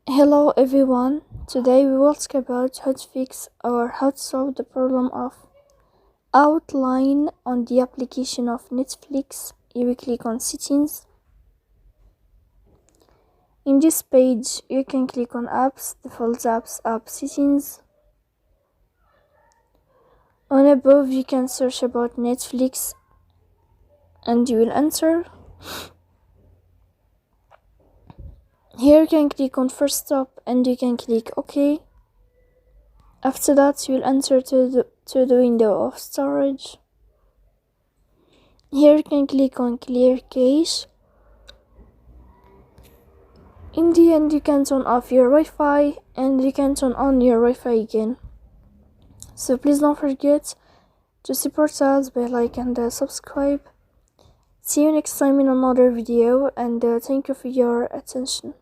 Hello everyone, today we will talk about how to fix or how to solve the problem of outline on the application of Netflix. You will click on settings. In this page you can click on apps, default apps, app settings. On above you can search about Netflix and you will enter. Here you can click on first stop and you can click OK. After that you will enter to the window of storage. Here you can click on clear cache. In the end you can turn off your Wi-Fi and you can turn on your Wi-Fi again. So please don't forget to support us by like and subscribe. See you next time in another video and thank you for your attention.